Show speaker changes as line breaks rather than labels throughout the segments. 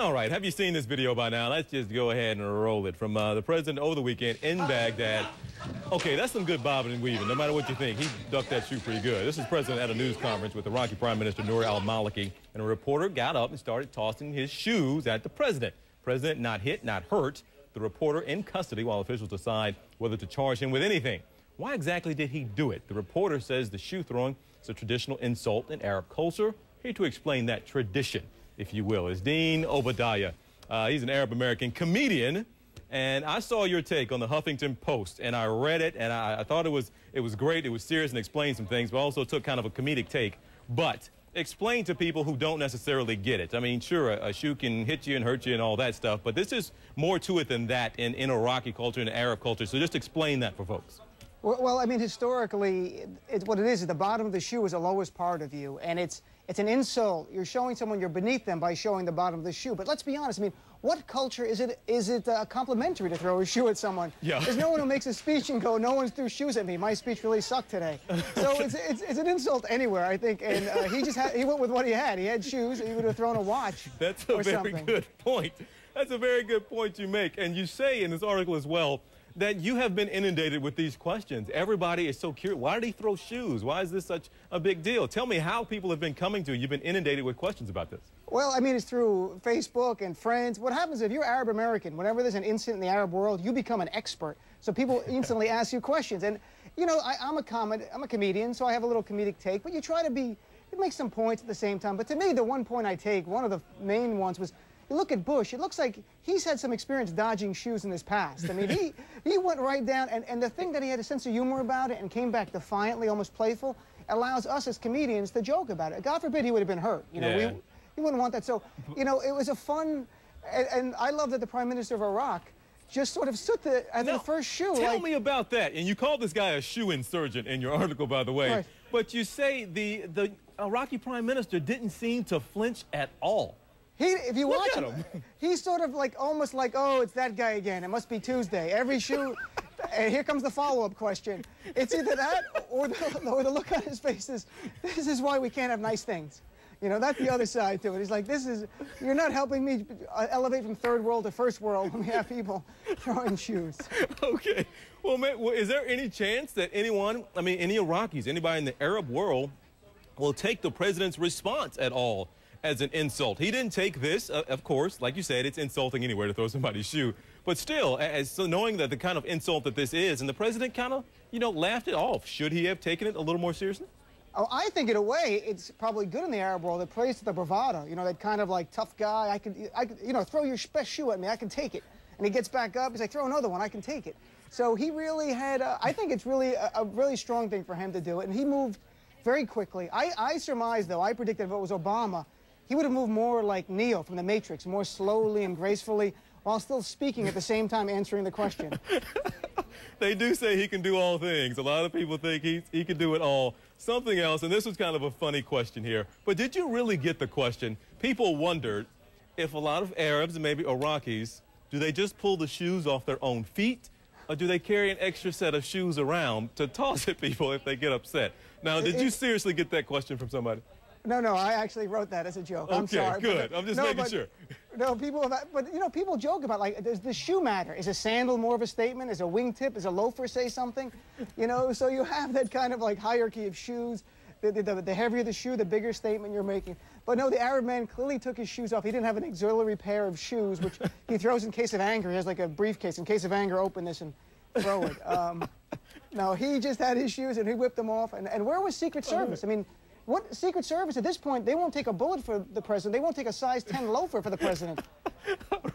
All right, have you seen this video by now? Let's just go ahead and roll it. From the president over the weekend in Baghdad. Okay, that's some good bobbing and weaving. No matter what you think, he ducked that shoe pretty good. This is president at a news conference with Iraqi Prime Minister Nouri al-Maliki, and a reporter got up and started tossing his shoes at the president. President not hit, not hurt. The reporter in custody while officials decide whether to charge him with anything. Why exactly did he do it? The reporter says the shoe throwing is a traditional insult in Arab culture. Here to explain that tradition, if you will, is Dean Obeidallah. He's an Arab-American comedian, and I saw your take on the Huffington Post, and I read it, and I thought it was great. It was serious and explained some things, but also took kind of a comedic take. But explain to people who don't necessarily get it. I mean, sure, a shoe can hit you and hurt you and all that stuff, but this is more to it than that in Iraqi culture and Arab culture. So just explain that for folks.
Well, I mean, historically, what it is the bottom of the shoe is the lowest part of you, and it's an insult. You're showing someone you're beneath them by showing the bottom of the shoe. But let's be honest. I mean, what culture is it complimentary to throw a shoe at someone? Yeah. There's no one who makes a speech and go, "No one threw shoes at me. My speech really sucked today." So it's an insult anywhere, I think. And he went with what he had. He had shoes. He would have thrown a watch.
That's a very good point. That's a very good point you make. And you say in this article as well that you have been inundated with these questions. Everybody is so curious. Why did he throw shoes? Why is this such a big deal? Tell me how people have been coming to you. You've been inundated with questions about this.
Well, I mean, it's through Facebook and friends. What happens if you're Arab American, whenever there's an incident in the Arab world, you become an expert. So people instantly ask you questions. And, you know, I'm a comedian, so I have a little comedic take, but you try to make some points at the same time. But to me, the one point I take, one of the main ones was, you look at Bush, it looks like he's had some experience dodging shoes in his past. I mean, he went right down, and the thing that he had a sense of humor about it and came back defiantly, almost playful, allows us as comedians to joke about it. God forbid he would have been hurt. You know, we wouldn't want that. So, you know, it was a fun, and I love that the Prime Minister of Iraq just sort of stood at the first shoe.
Tell me about that. And you called this guy a shoe insurgent in your article, by the way. Right. But you say the Iraqi Prime Minister didn't seem to flinch at all.
If you watch him, he's sort of like, almost like, oh, it's that guy again. It must be Tuesday. Every shoe, and here comes the follow-up question. It's either that or the look on his face is, this is why we can't have nice things. You know, that's the other side to it. He's like, you're not helping me elevate from third world to first world when we have people throwing shoes.
Okay. Well, man, is there any chance that anyone, I mean, any Iraqis, anybody in the Arab world will take the president's response at all as an insult? He didn't take this, of course, like you said, it's insulting anywhere to throw somebody's shoe. But still, so knowing that the kind of insult that this is, and the president kind of, you know, laughed it off. Should he have taken it a little more seriously?
Oh, I think in a way it's probably good in the Arab world. It plays to the bravado, you know, that kind of like tough guy. I could, you know, throw your best shoe at me, I can take it. And he gets back up, he's like, throw another one, I can take it. So he really had, I think it's really a really strong thing for him to do it. And he moved very quickly. I surmise, though, I predicted if it was Obama, he would have moved more like Neo from The Matrix, more slowly and gracefully, while still speaking at the same time answering the question.
They do say he can do all things. A lot of people think he can do it all. Something else, and this was kind of a funny question here, but did you really get the question? People wondered if a lot of Arabs and maybe Iraqis, do they just pull the shoes off their own feet, or do they carry an extra set of shoes around to toss at people if they get upset? Now, did you seriously get that question from somebody?
No, I actually wrote that as a joke.
Okay,
I'm sorry.
Good. I'm just making sure.
No, but you know, people joke about, like, does the shoe matter? Is a sandal more of a statement? Is a wingtip? Is a loafer say something? You know, so you have that kind of like hierarchy of shoes. The heavier the shoe, the bigger statement you're making. But no, the Arab man clearly took his shoes off. He didn't have an auxiliary pair of shoes, which he throws in case of anger. He has like a briefcase. In case of anger, open this and throw it. No, he just had his shoes and he whipped them off. And where was Secret Service? I mean, what Secret Service at this point? They won't take a bullet for the president. They won't take a size 10 loafer for the president.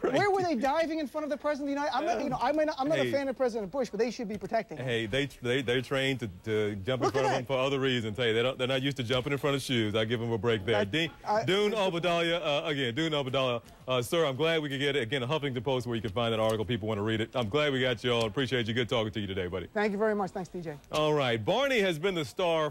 Right. Where were they diving in front of the president of the United States? I'm not a fan of President Bush, but they should be protecting him.
Hey, they're trained to jump in front of him for other reasons. Hey, they're not used to jumping in front of shoes. I give them a break there. Dean Obeidallah, again, Dean Obeidallah, sir, I'm glad we could get it. Again, a Huffington Post where you can find that article. People want to read it. I'm glad we got you all. Appreciate you. Good talking to you today, buddy.
Thank you very much. Thanks, DJ.
All right. Barney has been the star